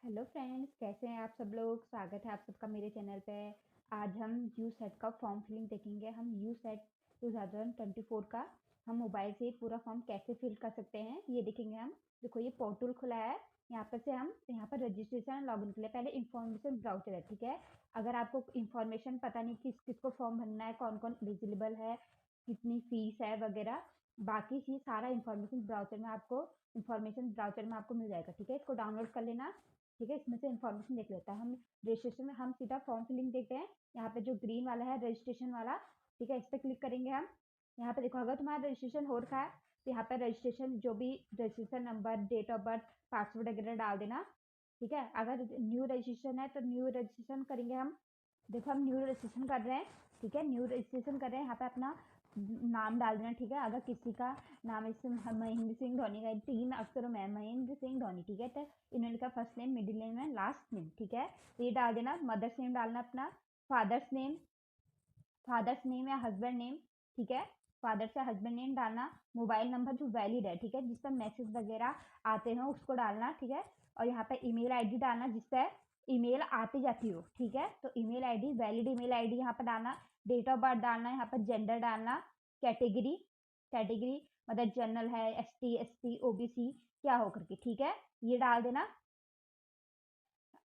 Hello friends, कैसे हैं आप सब लोग। स्वागत है आप सबका मेरे चैनल पे। आज हम यू सेट का फॉर्म फिलिंग देखेंगे। हम यू सेट 2024 का हम मोबाइल से पूरा फॉर्म कैसे फिल कर सकते हैं ये देखेंगे हम। देखो ये पोर्टल खुला है। यहाँ पर से हम यहाँ पर रजिस्ट्रेशन लॉगिन के लिए पहले इन्फॉर्मेशन ब्राउचर है, ठीक है। अगर आपको इन्फॉर्मेशन पता नहीं किस किसको फॉर्म भरना है, कौन कौन एलिजिबल है, कितनी फीस है वगैरह, बाकी चीज सारा इन्फॉर्मेशन ब्राउचर में आपको मिल जाएगा, ठीक है। इसको डाउनलोड कर लेना, ठीक है। इसमें से इन्फॉर्मेशन देख लेता है। हम रजिस्ट्रेशन में हम सीधा फॉर्म फिलिंग देखते हैं। यहाँ पे जो ग्रीन वाला है रजिस्ट्रेशन वाला, ठीक है, इस पर क्लिक करेंगे हम। यहाँ पे देखो, अगर तुम्हारा रजिस्ट्रेशन हो रखा है तो यहाँ पे रजिस्ट्रेशन जो भी registration number, date of birth, password वगैरह डाल देना, ठीक है। अगर न्यू रजिस्ट्रेशन है तो न्यू रजिस्ट्रेशन करेंगे हम। देखो हम न्यू रजिस्ट्रेशन कर रहे हैं, ठीक है। न्यू रजिस्ट्रेशन कर रहे हैं, यहाँ पे अपना नाम डाल देना, ठीक है। अगर किसी का नाम इसमें महेंद्र सिंह धोनी का 3 अक्षरों में महेंद्र सिंह धोनी, ठीक है, तो इन्होंने का फर्स्ट नेम, मिडिल नेम है, लास्ट नेम, ठीक है। तो ये डाल देना। मदर्स नेम डालना अपना, फादर्स नेम, फादर्स नेम या हस्बैंड नेम, ठीक है। फादर से हस्बैंड नेम डालना। मोबाइल नंबर जो वैलिड है, ठीक है, जिस पर मैसेज वगैरह आते हैं उसको डालना, ठीक है। और यहाँ पे ईमेल आईडी डालना जिस पर ईमेल आती जाती हो, ठीक है। तो email ID, valid email ID यहाँ पर डालना। डेट ऑफ बर्थ डालना, यहाँ पर जेंडर डालना। कैटेगरी, कैटेगरी मतलब जनरल है, ST SC OBC क्या हो करके, ठीक है, ये डाल देना।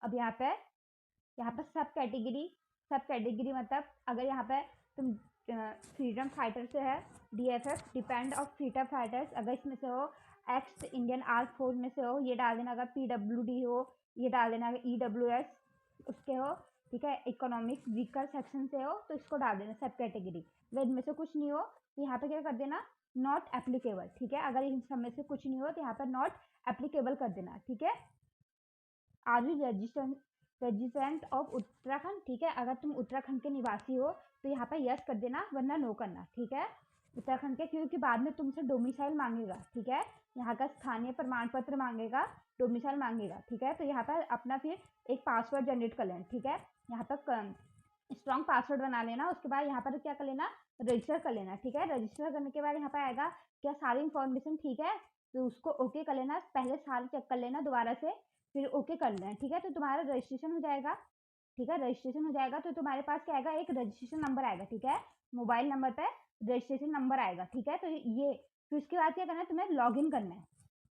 अब यहाँ पे सब कैटेगरी मतलब अगर यहाँ पे तुम फ्रीडम फाइटर से है, DFF depend of freedom fighters, अगर इसमें से हो, एक्स इंडियन आर्म फोर्स में से हो, ये डाल देना। अगर PWD हो ये डाल देना। अगर EWS उसके हो, ठीक है, इकोनॉमिक्स वीकर सेक्शन से हो तो इसको डाल देना सब कैटेगरी। अगर इनमें से कुछ नहीं हो तो यहाँ पे क्या कर देना, नॉट एप्लीकेबल, ठीक है। अगर इन सब में से कुछ नहीं हो तो यहाँ पर नॉट एप्लीकेबल कर देना, ठीक है। Are you resident of Uttarakhand, ठीक है। अगर तुम उत्तराखंड के निवासी हो तो यहाँ पर यस कर देना, वरना नो करना, ठीक है। उत्तराखंड के, क्योंकि बाद में तुमसे डोमिसाइल मांगेगा, ठीक है। यहाँ का स्थानीय प्रमाण पत्र मांगेगा, डोमिसाइल मांगेगा, ठीक है। तो यहाँ पर अपना फिर एक पासवर्ड जनरेट कर लेना, ठीक है। यहाँ पर स्ट्रॉन्ग पासवर्ड बना लेना। उसके बाद यहाँ पर क्या कर लेना, रजिस्टर कर लेना, ठीक है। रजिस्टर करने के बाद यहाँ पर आएगा क्या सारी इन्फॉर्मेशन ठीक है, तो उसको ओके कर लेना। पहले सारे चेक कर लेना दोबारा से, फिर ओके कर लेना, ठीक है। तो तुम्हारा रजिस्ट्रेशन हो जाएगा, ठीक है। रजिस्ट्रेशन हो जाएगा तो तुम्हारे पास क्या आएगा, एक रजिस्ट्रेशन नंबर आएगा, ठीक है। मोबाइल नंबर पे रजिस्ट्रेशन नंबर आएगा, ठीक है। तो ये फिर उसके बाद क्या करना है, तुम्हें लॉग इन करना है,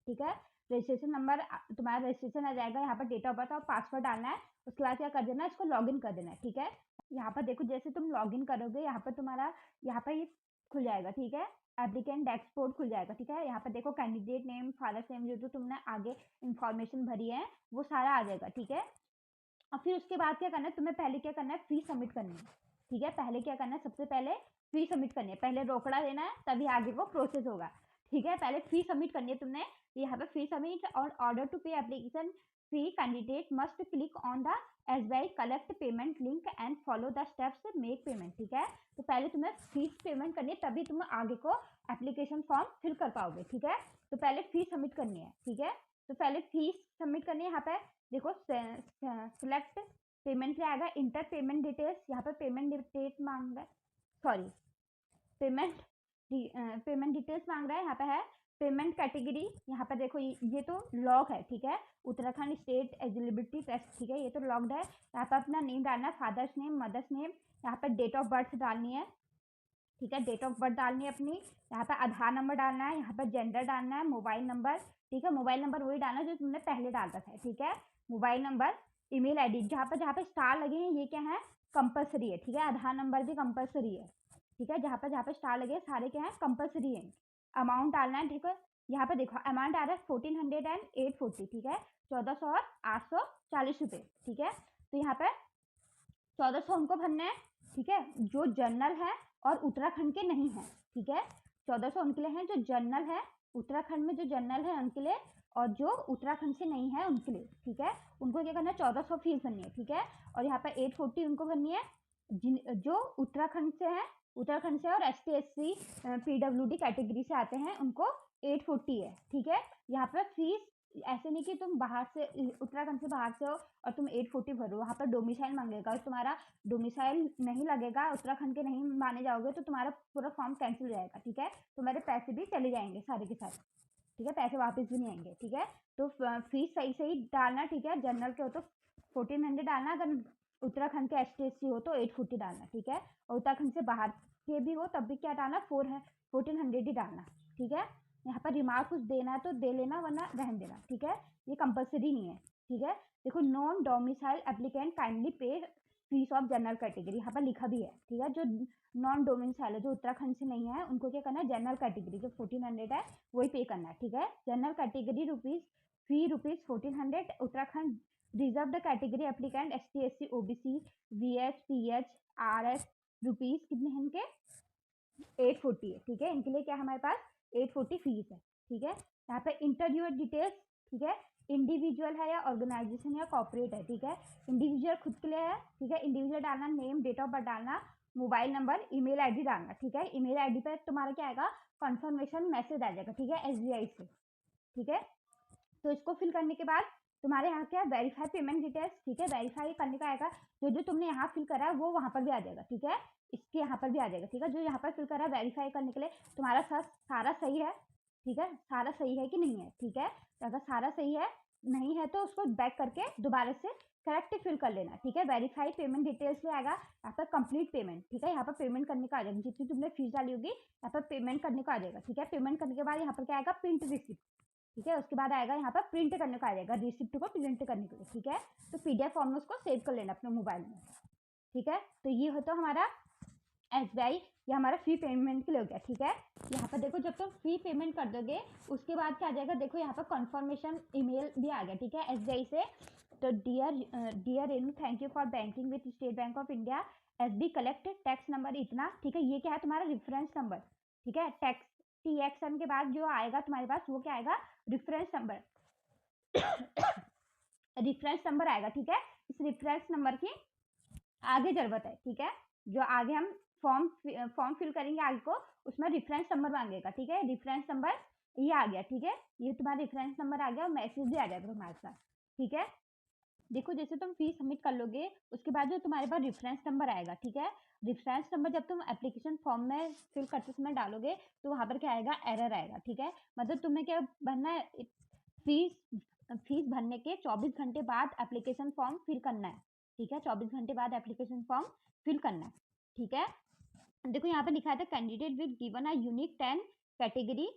ठीक है। रजिस्ट्रेशन नंबर, तुम्हारा रजिस्ट्रेशन आ जाएगा। यहाँ पर डेट ऑफ बर्थ और पासवर्ड डालना है। उसके बाद क्या कर देना है, इसको लॉग इन कर देना है, ठीक है। यहाँ पर देखो, जैसे तुम लॉग इन करोगे यहाँ पर तुम्हारा यहाँ पर ये खुल जाएगा, ठीक है। एप्लीकेंट डैशबोर्ड खुल जाएगा, ठीक है। यहाँ पर देखो कैंडिडेट नेम, फादर्स नेम, जो जो तुमने आगे इन्फॉर्मेशन भरी है वो सारा आ जाएगा, ठीक है। और फिर उसके बाद क्या करना है, तुम्हें पहले क्या करना है, फी सबमिट करनी है, ठीक है। पहले क्या करना है, सबसे पहले फी सबमिट करनी है। पहले रोकड़ा देना है तभी आगे को प्रोसेस होगा, ठीक है। पहले फी सबमिट करनी है तुमने। यहाँ पे फी सबमिट और ऑर्डर टू पे application fee, candidate must click on the SBI collect payment link and follow the steps make payment, ठीक है। तो पहले तुम्हें फीस पेमेंट करनी है तभी तुम आगे को एप्लीकेशन फॉर्म फिल कर पाओगे, ठीक है। तो पहले फीस सबमिट करनी है, ठीक है। तो पहले फीस सबमिट करनी है। यहाँ पे देखो सिलेक्ट पेमेंट क्या आएगा, इंटर पेमेंट डिटेल्स। यहाँ पे पेमेंट डेट मांग रहा है, सॉरी, पेमेंट पेमेंट डिटेल्स मांग रहा है। यहाँ पे है पेमेंट कैटेगरी। यहाँ पे देखो ये तो लॉग है, ठीक है। उत्तराखंड स्टेट एलिजिबिलिटी टेस्ट, ठीक है, ये तो लॉग्ड है। यहाँ पे अपना नेम डालना है, फादर्स नेम, मदर्स नेम। यहाँ पे डेट ऑफ बर्थ डालनी है, ठीक है, डेट ऑफ बर्थ डालनी है अपनी। यहाँ पे आधार नंबर डालना है, यहाँ पे जेंडर डालना है, मोबाइल नंबर, ठीक है। मोबाइल नंबर वही डालना जो तुमने पहले डाल रखा है, ठीक है। मोबाइल नंबर, ईमेल आईडी, जहाँ पे स्टार लगे हैं ये क्या है, कंपलसरी है, ठीक है। आधार नंबर भी कंपलसरी है, ठीक है। जहाँ पे स्टार लगे सारे क्या है, कंपलसरी है। अमाउंट डालना है, ठीक है। यहाँ पे देखो अमाउंट आ रहा है 140840, ठीक है, 1400 और 840 रुपये, ठीक है। तो यहाँ पे 1400 उनको भरना है, ठीक है, जो जनरल है और उत्तराखंड के नहीं है, ठीक है। 1400 उनके लिए हैं जो जनरल है, उत्तराखंड में जो जनरल है उनके लिए, और जो उत्तराखंड से नहीं है उनके लिए, ठीक है। उनको क्या करना है, 1400 फीस भरनी है, ठीक है। और यहाँ पर 840 उनको भरनी है जो उत्तराखंड से है, उत्तराखंड से, और ST SC PWD कैटेगरी से आते हैं उनको 840 है, ठीक है। यहाँ पर फीस ऐसे नहीं कि तुम बाहर से, उत्तराखंड से बाहर से हो और तुम 840 भरो। वहाँ पर डोमिसाइल मांगेगा, और तुम्हारा डोमिसाइल नहीं लगेगा, उत्तराखंड के नहीं माने जाओगे तो तुम्हारा पूरा फॉर्म कैंसिल हो जाएगा, ठीक है। तुम्हारे पैसे भी चले जाएंगे सारे के सारे। ठीक है, पैसे वापस भी नहीं आएंगे। ठीक है, तो फीस सही सही डालना। ठीक है, जनरल के हो तो 1400 डालना, अगर उत्तराखंड के ST SC हो तो 840 डालना। ठीक है, और उत्तराखंड से बाहर के भी हो तब भी क्या डालना, 1400 ही डालना। ठीक है, यहाँ पर रिमार्क कुछ देना है तो दे लेना, वरना रहन देना। ठीक है, ये कंपलसरी नहीं है। ठीक है, देखो, नॉन डोमिसाइल एप्लीकेंट काइंडली पे फीस ऑफ जनरल कैटेगरी, यहाँ पर लिखा भी है। ठीक है, जो नॉन डोमिसाइल है, जो उत्तराखंड से नहीं है, उनको क्या करना है, जनरल कैटेगरी जो 1400 है वही पे करना है। ठीक है, general category rupees 1400, Uttarakhand reserve category applicant ST SC OBC VH PH RS rupees कितने हैं इनके, 840 है। ठीक है, इनके लिए क्या हमारे पास 840 फीस है। ठीक है, यहाँ पे इंटरव्यूअर डिटेल्स। ठीक है, इंडिविजुअल है या ऑर्गेनाइजेशन या कॉर्पोरेट है। ठीक है, इंडिविजुअल खुद के लिए है। ठीक है, इंडिविजुअल डालना, नेम डेट ऑफ बर्थ डालना, मोबाइल नंबर, ईमेल आईडी डालना। ठीक है, ईमेल आईडी पे तुम्हारा क्या आएगा, कंफर्मेशन मैसेज आ जाएगा। ठीक है, SBI से। ठीक है, तो इसको फिल करने के बाद तुम्हारे यहाँ क्या, वेरीफाई पेमेंट डिटेल्स। ठीक है, वेरीफाई करने का आएगा, जो जो तुमने यहाँ फिल करा है वो वहाँ पर भी आ जाएगा। ठीक है, इसके यहाँ पर भी आ जाएगा। ठीक है, जो यहाँ पर फिल करा है वेरीफाई करने के लिए, तुम्हारा सारा सही है। ठीक है, सारा सही है कि नहीं है। ठीक है, तो अगर सारा सही है, नहीं है तो उसको बैक करके दोबारा से करेक्ट फिल कर लेना। ठीक है, वेरीफाई पेमेंट डिटेल्स में आएगा यहाँ पर कंप्लीट पेमेंट। ठीक है, यहाँ पर पेमेंट करने का आ जाएगा, जितनी तुमने फीस डाली होगी यहाँ पर पेमेंट करने का आ जाएगा। ठीक है, पेमेंट करने के बाद यहाँ पर क्या आएगा, प्रिंट रिसिप्ट। ठीक है, उसके बाद आएगा यहाँ पर प्रिंट करने का आ जाएगा, रिसिप्ट को प्रिंट करने के लिए। ठीक है, तो PDF फॉर्म में उसको सेव कर लेना अपने मोबाइल में। ठीक है, तो ये हो तो हमारा SBI, ये हमारा फी पेमेंट के लिए हो गया। ठीक है, यहाँ पर देखो, जब तुम फी पेमेंट कर दोगे उसके बाद क्या आ जाएगा, देखो यहाँ पर कंफर्मेशन ईमेल भी आ गया। ठीक है, SBI से, तो dear Renu, thank you for banking with State Bank of India, SB collect tax number इतना। ठीक है, ये क्या है, तुम्हारा रेफरेंस नंबर। ठीक है, टैक्स TXN के बाद जो आएगा तुम्हारे पास वो क्या आएगा, रेफरेंस नंबर। रेफरेंस नंबर आएगा। ठीक है, इस रेफरेंस नंबर की आगे जरूरत है। ठीक है, जो आगे हम फॉर्म फिल करेंगे आगे को, उसमें रेफरेंस नंबर मांगेगा। ठीक है, रेफरेंस नंबर ये आ गया। ठीक है, ये तुम्हारा रेफरेंस नंबर आ गया और मैसेज भी आ जाएगा तुम्हारे साथ। ठीक है, देखो, जैसे तुम फीस सबमिट कर लोगे उसके बाद जो तुम्हारे पास रेफरेंस नंबर आएगा। ठीक है, रेफरेंस नंबर जब तुम एप्लीकेशन फॉर्म में फिल करते समय डालोगे तो वहां पर क्या आएगा, एरर आएगा। ठीक है, मतलब तुम्हें क्या भरना है, फीस भरने के 24 घंटे बाद एप्लीकेशन फॉर्म फिल करना है। ठीक है, 24 घंटे बाद एप्लीकेशन फॉर्म फिल करना है। ठीक है, देखो यहाँ पे लिखा था candidate will given a unique 10 category.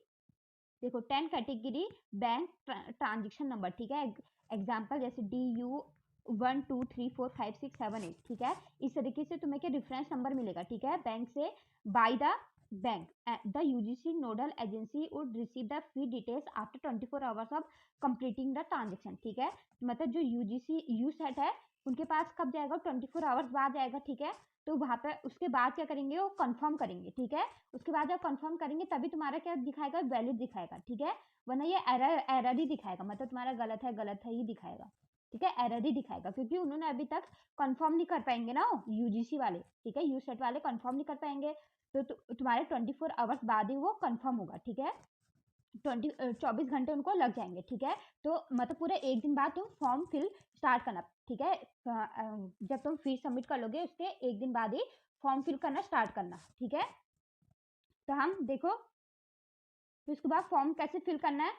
देखो 10 कैटेगरी बैंक ट्रांजेक्शन नंबर। ठीक है, एग्जाम्पल जैसे DU 1 2 3 4 5 6 7 8। ठीक है, इस तरीके से तुम्हें क्या रेफरेंस नंबर मिलेगा। ठीक है, बैंक से by the bank the UGC nodal agency would receive the fee details after 24 hours of completing the transaction. ठीक है, मतलब जो UGC यू सेट है उनके पास कब जाएगा, 24 आवर्स बाद जाएगा। ठीक है, तो वहां पे उसके बाद क्या करेंगे, वो कंफर्म करेंगे। ठीक है, उसके बाद जब कंफर्म करेंगे तभी तुम्हारा क्या दिखाएगा, वैलिड दिखाएगा। ठीक है, वरना ये एरर ही दिखाएगा, मतलब तुम्हारा गलत है ही दिखाएगा। ठीक है, एरर ही दिखाएगा, क्योंकि उन्होंने अभी तक कंफर्म नहीं कर पाएंगे ना UGC वाले। ठीक है, यू सेट वाले कंफर्म नहीं कर पाएंगे, तो तुम्हारे 24 आवर्स बाद ही वो कंफर्म होगा। ठीक है, 24 घंटे उनको लग जाएंगे। ठीक है, तो मतलब पूरे एक दिन बाद तुम फॉर्म फिल स्टार्ट करना। ठीक है, जब तुम फीस सबमिट कर लोगे उसके एक दिन बाद ही फॉर्म फिल करना स्टार्ट करना। ठीक है, तो हम देखो, तो इसके बाद फॉर्म कैसे फिल करना है,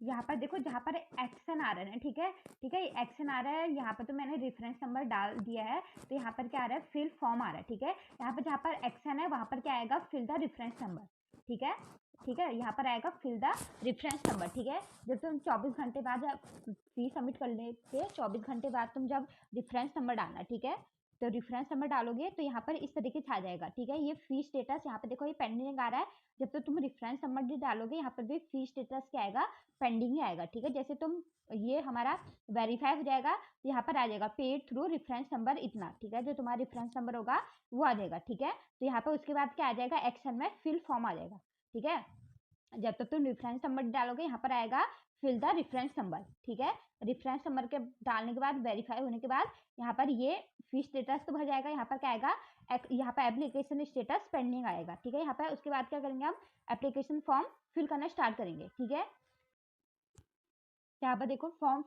यहाँ पर देखो, जहाँ पर एक्शन आ रहा है। ठीक है, ठीक है, एक्शन आ रहा है, यहाँ पर तो मैंने रेफरेंस नंबर डाल दिया है, तो यहाँ पर क्या आ रहा है, फिल फॉर्म आ रहा है। ठीक है, यहाँ पर जहाँ पर एक्शन है वहां पर क्या आएगा, फिल द रेफरेंस नंबर। ठीक है, ठीक है, यहाँ पर आएगा फिल द रेफरेंस नंबर। ठीक है, जब तुम 24 घंटे बाद फीस सबमिट करने के 24 घंटे बाद तुम जब रेफरेंस नंबर डालना। ठीक है, तो रेफरेंस नंबर डालोगे तो यहाँ पर इस तरीके से आ जाएगा। ठीक है, ये फी स्टेटस यहाँ पे देखो, ये पेंडिंग आ रहा है। जब तक तुम रेफरेंस नंबर भी डालोगे यहाँ पर भी फी स्टेटस क्या आएगा, पेंडिंग ही आएगा। ठीक है, जैसे तुम ये हमारा वेरीफाई हो जाएगा, यहाँ पर आ जाएगा पेड थ्रू रेफरेंस नंबर इतना। ठीक है, जो तुम्हारा रेफरेंस नंबर होगा वो आ जाएगा। ठीक है, तो यहाँ पर उसके बाद क्या आ जाएगा, एक्शन में फिल फॉर्म आ जाएगा। ठीक है, जब तक तुम रेफरेंस नंबर डालोगे यहाँ पर आएगा फिल द रेफरेंस नंबर। ठीक है, रेफरेंस नंबर के डालने के बाद वेरीफाई होने के बाद यहाँ पर ये फी स्टेटस तो भर जाएगा। यहाँ पर क्या आएगा, यहाँ पर एप्लीकेशन स्टेटस पेंडिंग आएगा। ठीक है, यहाँ पर उसके बाद क्या करेंगे, हम एप्लीकेशन फॉर्म फिल करना स्टार्ट करेंगे। ठीक है, यहाँ पर देखो फॉर्म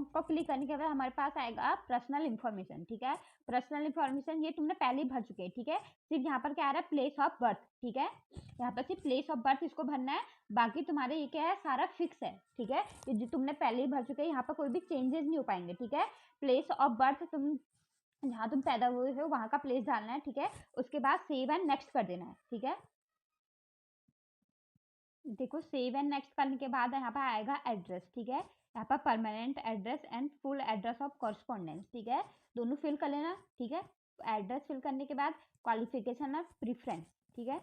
को क्लिक करने के बाद हमारे पास आएगा पर्सनल इन्फॉर्मेशन। ठीक है, पर्सनल इन्फॉर्मेशन ये तुमने पहले ही भर चुके हैं। ठीक है, सिर्फ यहाँ पर क्या आ रहा है, प्लेस ऑफ बर्थ। ठीक है, यहाँ पर सिर्फ प्लेस ऑफ बर्थ इसको भरना है, बाकी तुम्हारे ये क्या है, सारा फिक्स है। ठीक है, ये जो तुमने पहले ही भर चुके हैं, यहाँ पर कोई भी चेंजेस नहीं हो पाएंगे। ठीक है, प्लेस ऑफ बर्थ तुम जहाँ तुम पैदा हुए हो वहां का प्लेस डालना है। ठीक है, उसके बाद सेव एंड नेक्स्ट कर देना है। ठीक है, देखो सेव एंड नेक्स्ट करने के बाद यहाँ पर आएगा एड्रेस। ठीक है, यहाँ पर permanent address and full address of correspondence. ठीक है, दोनों फिल कर लेना। ठीक है, एड्रेस फिल करने के बाद क्वालिफिकेशन ऑफ प्रीफरेंस। ठीक है,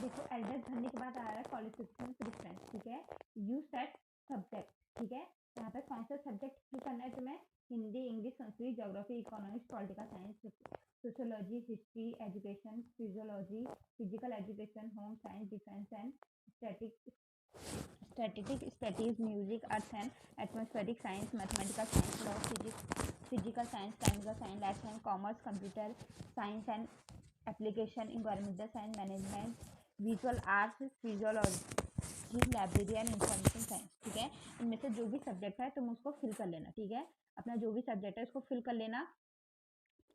देखो एड्रेस भरने के बाद आ रहा है क्वालिफिकेशन प्रीफरेंस। ठीक है, यू सेट सब्जेक्ट। ठीक है, यहाँ पे कौन सा सब्जेक्ट फिल करना है तुम्हें, Hindi, English, Sanskrit, geography, economics, political science, sociology, history, education, physiology, physical education, home science, defence and statistics, studies, music, earth and atmospheric science, mathematical science, law, physics, physical science, chemical science, life science, commerce, computer science and application, environmental science, management, visual arts, physiology, library and information science. ठीक है, इनमें से जो भी subject है तुम उसको fill कर लेना। ठीक है, अपना जो भी सब्जेक्ट है उसको फिल कर लेना।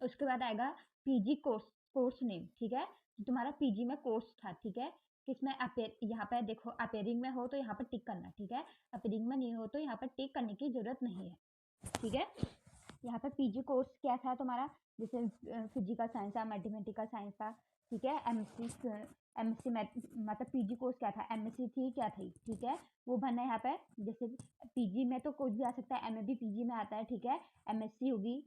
उसके बाद आएगा पीजी कोर्स नेम। ठीक है, तो तुम्हारा पीजी में कोर्स था। ठीक है, किसमें अपेयर, यहाँ पे देखो अपेयरिंग में हो तो यहाँ पर टिक करना। ठीक है, अपेयरिंग में नहीं हो तो यहाँ पर टिक करने की जरूरत नहीं है। ठीक है, यहाँ पे पीजी कोर्स क्या था तुम्हारा, जैसे फिजिकल साइंस था, मैथमेटिकल साइंस था। ठीक है, एमएससी मतलब पीजी कोर्स क्या था, एमएससी थी क्या थी। ठीक है, वो भरना है यहाँ पे। जैसे पीजी में तो कुछ भी आ सकता है, एमए भी पीजी में आता है। ठीक है, एमएससी होगी,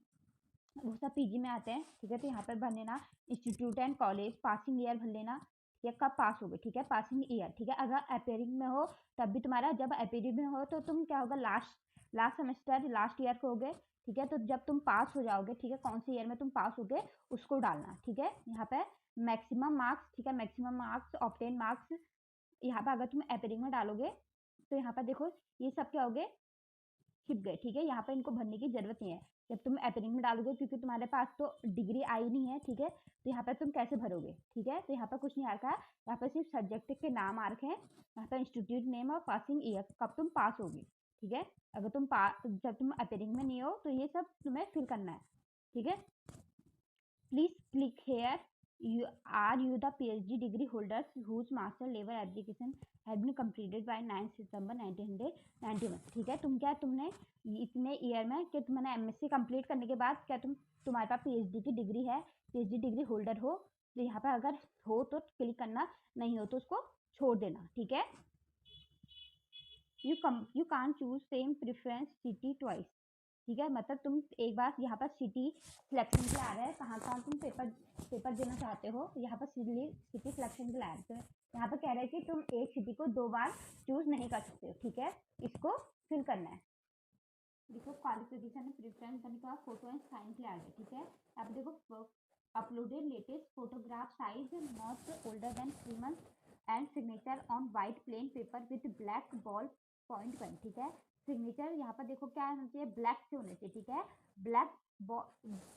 वो सब पीजी में आते हैं। ठीक है, तो यहाँ पर भर लेना institute and college, passing year भर लेना। ठीक है, कब पास हो गए। ठीक है, पासिंग ईयर। ठीक है, अगर अपेयरिंग में हो तब भी तुम्हारा, जब अपेयरिंग में हो तो तुम क्या होगा, लास्ट सेमेस्टर लास्ट ईयर को हो गए। ठीक है, तो जब तुम पास हो जाओगे, ठीक है, कौन से ईयर में तुम पास हो गए उसको डालना। ठीक है, यहाँ पे मैक्सिमम मार्क्स। ठीक है, मैक्सिमम मार्क्स, ऑब्टेन मार्क्स। यहाँ पे अगर तुम अपेयरिंग में डालोगे तो यहाँ पर देखो ये सब क्या हो गए, छिप गए। ठीक है, यहाँ पे इनको भरने की जरूरत नहीं है जब तुम अपेयरिंग में डालोगे, क्योंकि तुम्हारे पास तो डिग्री आई नहीं है। ठीक है, तो यहाँ पे तुम कैसे भरोगे। ठीक है, तो यहाँ पे कुछ नहीं आ रखा है, यहाँ पे सिर्फ सब्जेक्ट के नाम आ रखे हैं, यहाँ पे इंस्टीट्यूट नेम और पासिंग ईयर, कब तुम पास होगे। ठीक है, अगर जब तुम अपेयरिंग में नहीं हो तो ये सब तुम्हें फिल करना है। ठीक है, please click here, you the PhD degree holders whose master level application had been completed by 9 September 1991। ठीक है, तुमने इतने ईयर में कि तुमने एमएससी कंप्लीट करने के बाद क्या तुम्हारे पास पीएचडी की डिग्री है, पीएचडी डिग्री होल्डर हो, तो यहाँ पर अगर हो तो क्लिक करना, नहीं हो तो उसको छोड़ देना। ठीक है, you can't choose same preference city twice। ठीक है, मतलब तुम एक बार यहाँ पर सिटी सिलेक्शन के लिए आ रहा है, कहाँ तुम पेपर देना चाहते हो, यहाँ पर सिटी सिलेक्शन के लिए आ रहा है। तो यहाँ पर कह रहा है कि तुम एक सिटी को 2 बार चूज नहीं कर सकते हो। ठीक है, इसको फिल करना है। देखो क्वालिफिकेशन प्रेफरेंस करने के बाद फोटो एंड साइन के लिए आ गए। ठीक है, अब देखो uploaded latest photograph size not older than 3 months and signature on white plain paper with black ball point pen. ठीक है, सिग्नेचर यहाँ पर देखो क्या होना चाहिए, ब्लैक से होना चाहिए। ठीक है,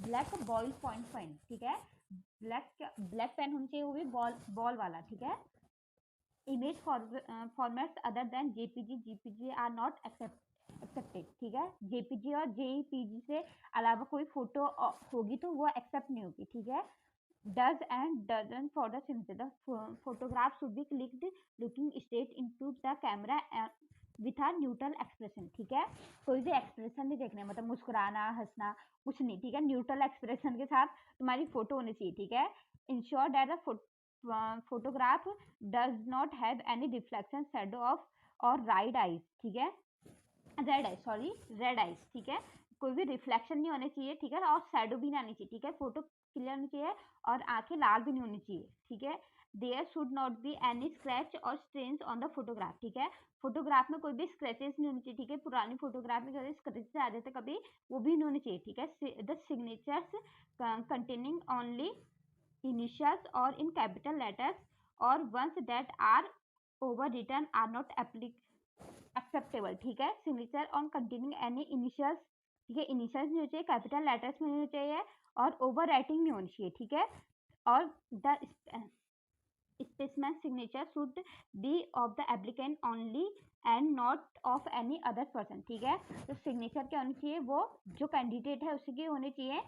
ब्लैक बॉल पॉइंट पेन। ठीक है, ब्लैक पेन होना चाहिए, वो भी बॉल वाला। ठीक है, image formats other than JPG are not accepted. ठीक है, जेपीजी और जेपीजी से अलावा कोई फोटो होगी तो वो एक्सेप्ट नहीं होगी। ठीक है, does and doesn't for the signature, the photograph should be clicked looking straight into the camera with a neutral expression। ठीक है, कोई भी एक्सप्रेशन नहीं देखना, मतलब मुस्कुराना, हंसना, कुछ नहीं। ठीक है, न्यूट्रल एक्सप्रेशन के साथ तुम्हारी फोटो होनी चाहिए। ठीक है, ensure that the photograph does not have any reflection, shadow of or red eyes। ठीक है, रेड आइज। ठीक है, कोई भी रिफ्लेक्शन नहीं होने चाहिए। ठीक है, और शैडो भी नहीं आनी चाहिए। ठीक है, फोटो क्लियर होनी चाहिए और आंखें लाल भी नहीं होनी चाहिए। ठीक है, there should not be any scratch or strains on the photograph. ठीक है, फोटोग्राफ में कोई भी स्क्रैचेस नहीं होनी चाहिए। ठीक है, पुरानी फोटोग्राफ में कभी स्क्रैचेस आ जाते कभी, वो भी नहीं होने चाहिए। ठीक है, the signatures containing only initials or in capital letters or once that are over return are not acceptable. ठीक है, signature on containing any initials. ठीक है, इनिशियल्स नहीं होनी चाहिए, कैपिटल लेटर्स में नहीं होनी चाहिए और ओवर राइटिंग नहीं होनी चाहिए। ठीक है, और the specimen signature should be of the applicant only and not of any other person. ठीक है, तो सिग्नेचर क्या होनी चाहिए, वो जो कैंडिडेट है उसी की होनी चाहिए,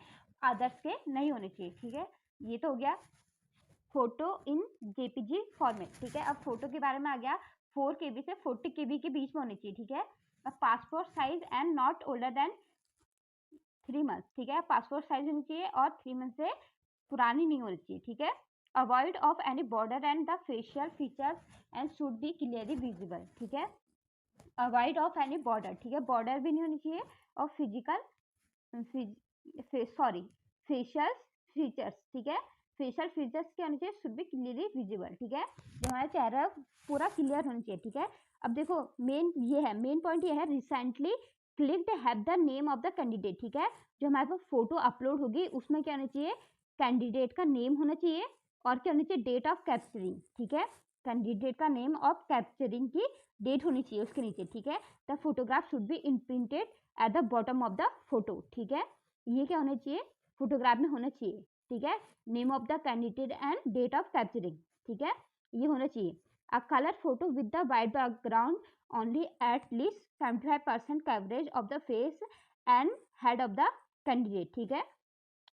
अदर्स के नहीं होने चाहिए। ठीक है, ये तो हो गया फोटो इन जेपीजी फॉर्मेट। ठीक है, अब फोटो के बारे में आ गया, 4 KB से 40 KB के बीच में होनी चाहिए। ठीक है, अब passport size and not older than 3 month. ठीक है, पासपोर्ट साइज होनी चाहिए और 3 मंथ से पुरानी नहीं होनी चाहिए। ठीक है, avoid of any border and the facial features and should be clearly visible. ठीक है, अवॉइड ऑफ एनी बॉर्डर। ठीक है, बॉर्डर भी नहीं होनी चाहिए और फिजिकल सॉरी फेशियल फीचर्स। ठीक है, फेशियल फीचर्स क्या होने चाहिए, शुड बी क्लियरली विजिबल। ठीक है, जो हमारा चेहरा पूरा क्लियर होना चाहिए। ठीक है, अब देखो मेन ये है, मेन पॉइंट ये है, recently clicked have the name of the candidate. ठीक है, जो हमारे पास फोटो अपलोड होगी उसमें क्या होना चाहिए, कैंडिडेट का नेम होना चाहिए और क्या होना चाहिए, डेट ऑफ कैप्चरिंग। ठीक है, कैंडिडेट का नेम ऑफ कैप्चरिंग की डेट होनी चाहिए उसके नीचे। ठीक है, the photograph should be imprinted at the bottom of the photo. ठीक है, ये क्या होना चाहिए, फोटोग्राफ में होना चाहिए। ठीक है, name of the candidate and date of capturing. ठीक है, ये होना चाहिए। A colour photo with the white background only at least 75% coverage of the face and head of the candidate. ठीक है,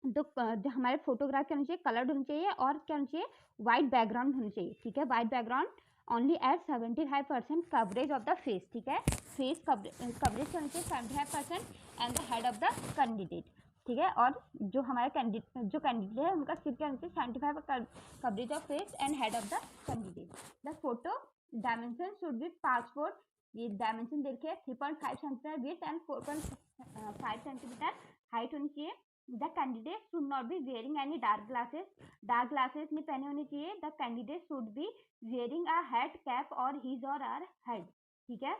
तो जो हमारे फोटोग्राफ क्या होना चाहिए, कलर्ड होना चाहिए और क्या होना चाहिए, वाइट बैकग्राउंड होना चाहिए। ठीक है, white background only at 75% coverage of the face. ठीक है, फेस कवरेज होना चाहिए 75% and the head of the candidate. ठीक है, और जो हमारे कैंडिडेट है उनका सिर्फ क्या होना चाहिए, 75 coverage of face and head of the candidate. The photo dimension should be passport, ये डायमेंशन देखिए 3.5 centimetre width and 4.5 centimetre height होनी चाहिए। The candidate should not B wearing any dark glasses, dark glasses नहीं पहने होनी चाहिए। The candidate should be wearing a hat, cap और his और हर हेड। ठीक है,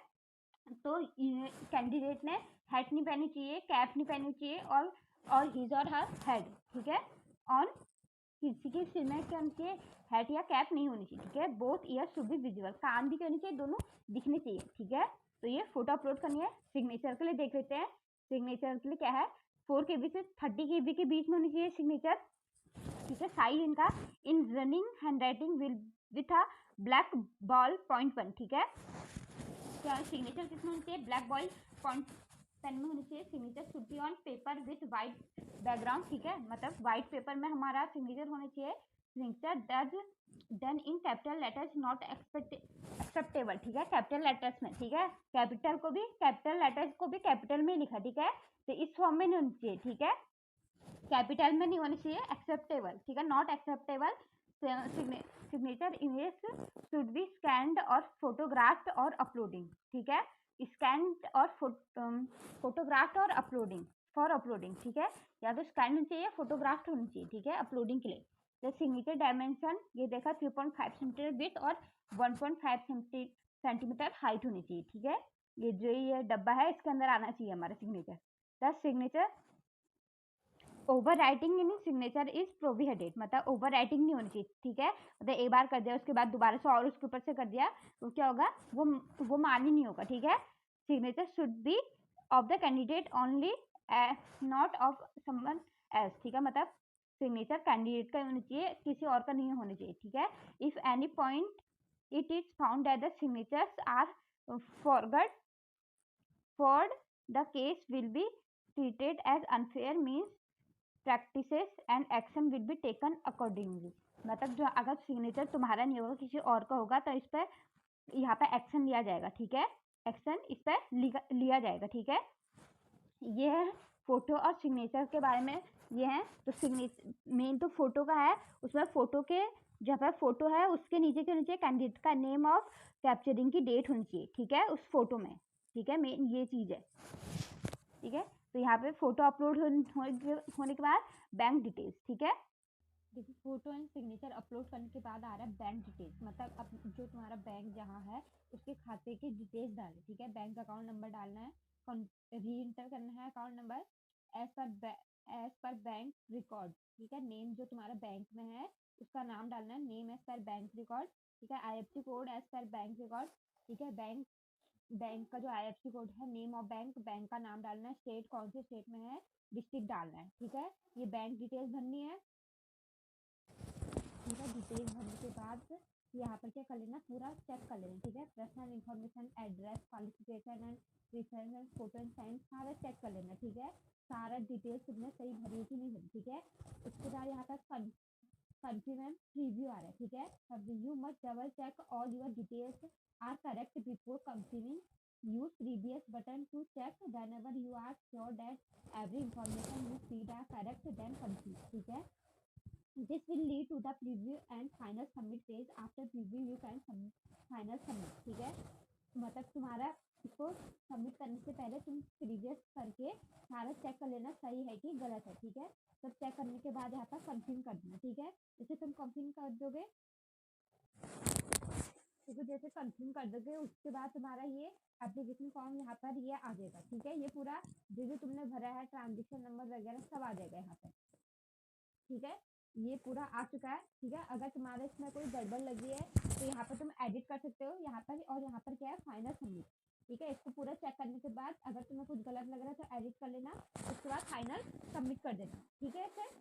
तो कैंडिडेट ने हैट नहीं पहनी चाहिए, कैप नहीं पहनी चाहिए और हिज और हर हेड। ठीक है, और किसी के सिर में क्या होनी चाहिए, हैट या कैप नहीं होनी चाहिए। ठीक है, both ear should be visible, कान भी क्या होनी चाहिए, दोनों दिखने चाहिए। ठीक है, तो ये फोटो अपलोड करनी है। सिग्नेचर के लिए देख लेते हैं, सिग्नेचर के लिए क्या है, 4 KB से 30 KB के बीच में होनी चाहिए सिग्नेचर। ठीक है, साइज इनका in running handwriting will with a black ball point pen. ठीक है, क्या सिग्नेचर किसमें होनी चाहिए, ब्लैक बॉल पॉइंट पेन में होनी चाहिए। Signature should be on paper with white background. ठीक है, मतलब वाइट पेपर में हमारा सिग्नेचर होना चाहिए। Signature done in capital letters not acceptable. ठीक है, कैपिटल लेटर्स में। ठीक है, कैपिटल को भी कैपिटल लेटर्स को भी कैपिटल में लिखा। ठीक है, तो इस फॉर्म में नहीं होनी चाहिए। ठीक है, कैपिटल में नहीं होनी चाहिए, एक्सेप्टेबल। ठीक है, not acceptable. Signature image should be scanned और फोटोग्राफ्ड और अपलोडिंग। ठीक है, स्कैन्ड और फोटोग्राफ्ड और अपलोडिंग फॉर अपलोडिंग। ठीक है, या तो स्कैन होनी चाहिए, फोटोग्राफ्ड होनी चाहिए। ठीक है, अपलोडिंग के लिए। तो सिग्नेचर डायमेंशन ये देखा 3.5 सेंटीमीटर विड्थ और 1.5 सेंटीमीटर हाइट होनी चाहिए। ठीक है, ये जो ये डब्बा है इसके अंदर आना चाहिए हमारा signature. The signature over writing in signature is prohibited, मतलब ओवर राइटिंग नहीं होनी चाहिए। ठीक है, मतलब एक बार कर दिया उसके बाद दोबारा से और उसके ऊपर से कर दिया तो क्या होगा, वो मान्य नहीं होगा। ठीक है, signature should be of the candidate only not of someone else. ठीक है, मतलब सिग्नेचर कैंडिडेट का होना चाहिए, किसी और का नहीं होना चाहिए। ठीक है, if any point it is found that the signatures are forgot for the case will be treated as unfair means practices and action will be taken accordingly। मतलब जो अगर सिग्नेचर तुम्हारा नहीं होगा किसी और का होगा तो इस पर यहाँ पे एक्शन लिया जाएगा। ठीक है, एक्शन इस पर लिया जाएगा। ठीक है, ये है फोटो और सिग्नेचर के बारे में। ये है तो सिग्नेचर मेन तो फोटो का है, उसमें फोटो के जहाँ पर फोटो है उसके नीचे क्या होना चाहिए, कैंडिडेट का नेम ऑफ कैप्चरिंग की डेट होनी चाहिए। ठीक है, उस फोटो में। ठीक है, मेन ये चीज़ है। ठीक है, तो यहाँ पे फोटो अपलोड होने के बाद बैंक डिटेल्स। ठीक है, देखिए फोटो एंड सिग्नेचर अपलोड करने के बाद आ रहा है बैंक डिटेल्स, मतलब अब जो तुम्हारा बैंक जहाँ है उसके खाते की डिटेल्स डालें। ठीक है, बैंक अकाउंट नंबर डालना है, री इंटर करना है account number as per bank record. ठीक है, नेम जो तुम्हारा बैंक में है उसका नाम डालना है, name as per bank record. ठीक है, IFSC code as per bank record. ठीक है, बैंक का जो IFSC कोड है, नेम ऑफ बैंक, बैंक का नाम डालना है, स्टेट कौन से स्टेट में है, डिस्ट्रिक्ट डालना है। ठीक है, ये बैंक डिटेल्स भरनी है। का डिटेल भरने के बाद यहाँ पर क्या कर लेना, पूरा चेक कर लेना, ठीक है। Personal information, address, qualification and reference, photo and sign सारा चेक कर लेना, ठीक है। सारा डिटेल्स तुमने सही भरी है कि नहीं भरी, ठीक है। उसके बाद यहाँ पर कंट्री में प्रीव्यू आ रहा है, ठीक है। अब you must double check all your details are correct before confirming. Use previous button to check whenever you are sure that every information you feed are correct then complete, ठीक है। This will lead to the preview and final submit phase. After preview, you can final submit, ठीक है। मतलब तुम्हारा इसको submit करने से पहले तुम प्रीवियस करके सारा चेक कर लेना सही है कि गलत है, ठीक है। सब चेक करने के बाद यहाँ पर कंफर्म कर देना, ठीक है। जैसे तुम कंफर्म कर दोगे, तो जैसे कंफर्म कर दोगे उसके बाद तुम्हारा ये एप्लीकेशन फॉर्म यहाँ पर ये आ जाएगा, ठीक है। ये पूरा जो जो तुमने भरा है, ट्रांजेक्शन नंबर वगैरह सब आ जाएगा यहाँ पे, ठीक है। ये पूरा आ चुका है, ठीक है। अगर तुम्हारे इसमें कोई गड़बड़ लगी है तो यहाँ पर तुम एडिट कर सकते हो यहाँ पर, और यहाँ पर क्या है, फाइनल सबमिट, ठीक है। इसको पूरा चेक करने के बाद अगर तुम्हें कुछ गलत लग रहा है तो एडिट कर लेना, उसके बाद फाइनल सबमिट कर देना, ठीक है। फिर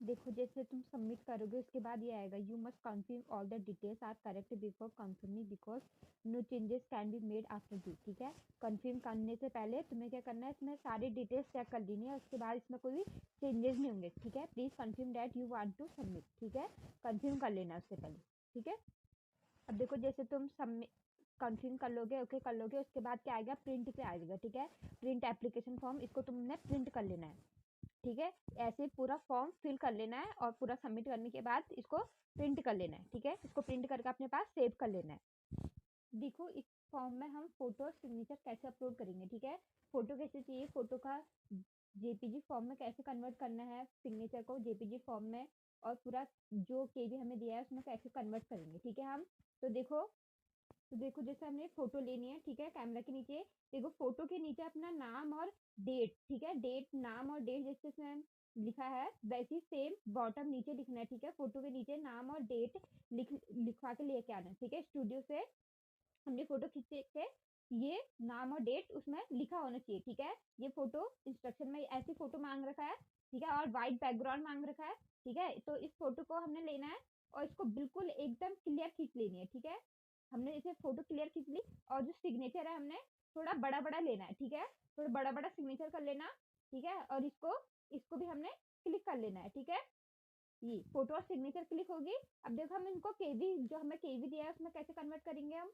देखो जैसे तुम सबमिट करोगे उसके बाद ये आएगा, you must confirm all the details are correct before confirming because no changes can be made after this, ठीक है। कंफर्म करने से पहले तुम्हें क्या करना है, इसमें सारी डिटेल्स चेक कर लेनी है, उसके बाद इसमें कोई चेंजेस नहीं होंगे, ठीक है। Please confirm that you want to submit, ठीक है। कंफर्म कर लेना उससे पहले, ठीक है। अब देखो जैसे तुम सबमिट कंफर्म कर लोगे, ओके कर लोगे, उसके बाद क्या आएगा, प्रिंट पे आएगा, ठीक है। प्रिंट एप्लीकेशन फॉर्म, इसको तुमने प्रिंट कर लेना है, ठीक है। ऐसे पूरा फॉर्म फिल कर लेना है और पूरा सबमिट करने के बाद इसको प्रिंट कर लेना है, ठीक है। इसको प्रिंट करके अपने पास सेव कर लेना है। देखो इस फॉर्म में हम फोटो और सिग्नेचर कैसे अपलोड करेंगे, ठीक है। फोटो कैसे चाहिए, फोटो का जेपीजी फॉर्म में कैसे कन्वर्ट करना है, सिग्नेचर को जेपीजी फॉर्म में, और पूरा जो केबी हमें दिया है उसमें कैसे कन्वर्ट करेंगे, ठीक है। हम तो देखो जैसे हमने फोटो लेनी है, ठीक है। कैमरा के नीचे देखो, फोटो के नीचे अपना नाम और डेट, ठीक है। डेट, नाम और डेट जैसे इसमें लिखा है वैसे सेम बॉटम नीचे लिखना है, ठीक है। फोटो के नीचे नाम और डेट लिखवा के लेके आना है, ठीक है। स्टूडियो से हमने फोटो खींचे के ये नाम और डेट उसमें लिखा होना चाहिए, ठीक है। ये फोटो इंस्ट्रक्शन में ऐसी फोटो मांग रखा है, ठीक है, और व्हाइट बैकग्राउंड मांग रखा है, ठीक है। तो इस फोटो को हमने लेना है और इसको बिल्कुल एकदम क्लियर खींच लेनी है, ठीक है। हमने इसे फोटो क्लियर खींच ली, और जो सिग्नेचर है हमने थोड़ा बड़ा बड़ा लेना है, ठीक है। थोड़ा बड़ा बड़ा सिग्नेचर कर लेना, ठीक है। और इसको इसको भी हमने क्लिक कर लेना है, ठीक है। ये फोटो और सिग्नेचर क्लिक होगी। अब देखो हम इनको केवी, जो हमें केवी दिया है उसमें कैसे कन्वर्ट करेंगे हम।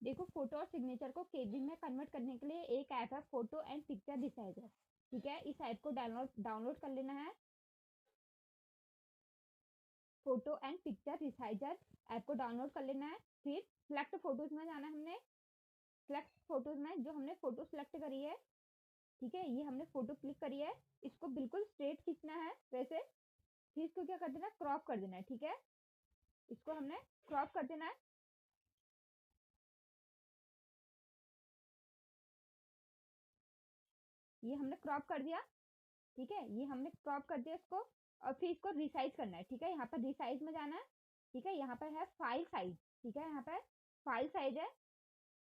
देखो फोटो और सिग्नेचर को केबी में कन्वर्ट करने के लिए एक ऐप है, फोटो एंड पिक्चर डिसाइजर, ठीक है। इस ऐप को डाउनलोड कर लेना है। फोटो एंड पिक्चर डिसाइजर ऐप को डाउनलोड कर लेना है। फिर सिलेक्ट फोटोज में जाना है हमने। सिलेक्ट फोटोज में जो हमने फोटो सिलेक्ट करी है, ठीक है, ये हमने फोटो क्लिक करी है, इसको बिल्कुल स्ट्रेट खींचना है वैसे। फिर इसको क्या कर देना, क्रॉप कर देना है, ठीक है। इसको हमने क्रॉप कर देना है, ये हमने क्रॉप कर दिया, ठीक है। ये हमने क्रॉप कर दिया इसको, और फिर इसको रिसाइज करना है, ठीक है। यहाँ पर रिसाइज में जाना है, ठीक है। यहाँ पर है फाइल साइज, ठीक है। यहाँ पर फाइल साइज है,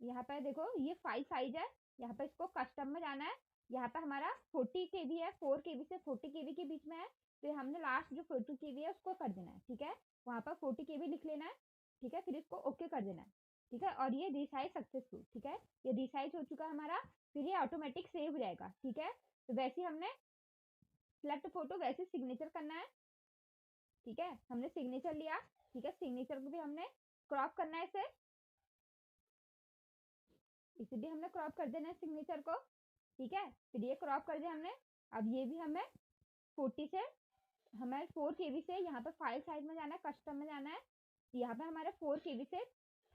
यहाँ पर देखो ये फाइल साइज है। यहाँ पर इसको कस्टम में जाना है। यहाँ पर हमारा 40 केबी है, 4 केबी से 40 केबी के बीच में है, तो हमने लास्ट जो 40 केबी है उसको कर देना है, ठीक है। वहाँ पर 40 केबी लिख लेना है, ठीक है। फिर इसको ओके कर देना है, ठीक है। और ये रिसाइज सक्सेसफुल, ठीक है। ये रिसाइज हो चुका है हमारा, फिर ये ऑटोमेटिक सेव हो जाएगा, ठीक है। तो वैसे ही हमने सिलेक्ट फोटो, वैसे सिग्नेचर करना है, ठीक है। हमने सिग्नेचर लिया, ठीक है। सिग्नेचर को भी हमने क्रॉप करना है इसे भी हमने क्रॉप कर देना है सिग्नेचर को, ठीक है। फिर ये क्रॉप कर दिया हमने। अब ये भी हमें 40 से, हमें 4 केबी से यहाँ पर फाइल साइज में जाना है, कस्टम में जाना है। यहाँ पे हमारा 4 केबी से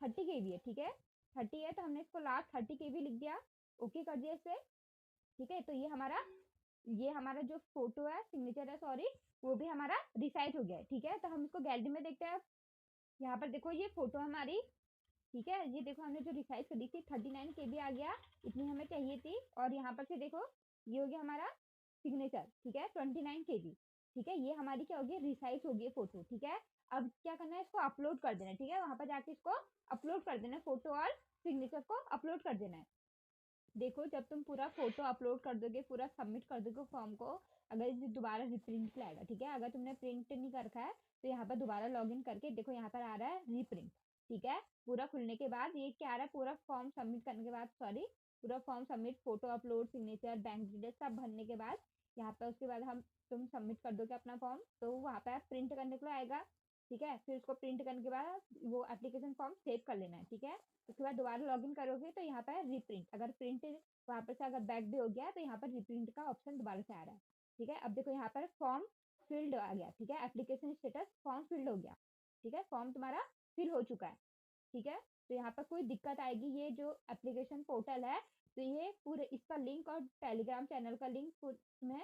30 केबी है, ठीक है। 30 है तो हमने इसको लास्ट 30 केबी लिख दिया, ओके कर दिया इसे, ठीक है। तो ये हमारा जो फोटो है, सिग्नेचर है सॉरी, वो भी हमारा रिसाइज हो गया है, ठीक है। तो हम इसको गैलरी में देखते हैं। यहाँ पर देखो ये फोटो हमारी, ठीक है। ये देखो हमने जो रिसाइज करी थी 39 केबी आ गया, इतनी हमें चाहिए थी। और यहाँ पर से देखो ये हो गया हमारा सिग्नेचर, ठीक है, 29 केबी, ठीक है। ये हमारी क्या होगी, रिसाइज होगी फोटो, ठीक है। अब क्या करना है, इसको अपलोड कर देना है, ठीक है। वहां पर जाके इसको अपलोड कर देना है, फोटो और सिग्नेचर को अपलोड कर देना है। देखो जब तुम पूरा फोटो अपलोड कर दोगे, पूरा सबमिट कर दोगे फॉर्म को, अगर ये दोबारा रिप्रिंट लाएगा, ठीक है। अगर तुमने प्रिंट नहीं कर रखा है तो यहाँ पर दोबारा लॉगिन करके देखो, यहाँ पर आ रहा है रीप्रिंट, ठीक है। पूरा खुलने के बाद ये क्या आ रहा है, पूरा फॉर्म सबमिट करने के बाद, सॉरी, पूरा form submit, photo upload, signature, bank details सब भरने के बाद यहाँ पर उसके बाद हम तुम सबमिट कर दोगे अपना फॉर्म, तो वहाँ पे प्रिंट करने के लिए आएगा, ठीक है। फिर उसको प्रिंट करने के बाद वो एप्लीकेशन फॉर्म सेव कर लेना है, ठीक है। उसके बाद दोबारा लॉगिन करोगे तो यहाँ पर रिप्रिंट, अगर प्रिंट वहां पर से अगर बैक भी हो गया तो यहाँ पर रिप्रिंट का ऑप्शन दोबारा से आ रहा है, ठीक है। अब देखो यहाँ पर फॉर्म फिल्ड आ गया, ठीक है। एप्लीकेशन स्टेटस फॉर्म फिल्ड हो गया, ठीक है। फॉर्म तुम्हारा फिल हो चुका है, ठीक है। तो यहाँ पर कोई दिक्कत आएगी, ये जो एप्लीकेशन पोर्टल है, तो ये पूरे इसका लिंक और टेलीग्राम चैनल का लिंक में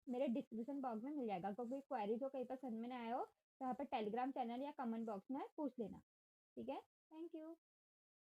मेरे डिस्क्रिप्शन बॉक्स में मिल जाएगा। अगर कोई क्वेरीज हो, कहीं पर समझ में ना आए हो, तो यहाँ पर टेलीग्राम चैनल या कमेंट बॉक्स में पूछ लेना, ठीक है। Thank you.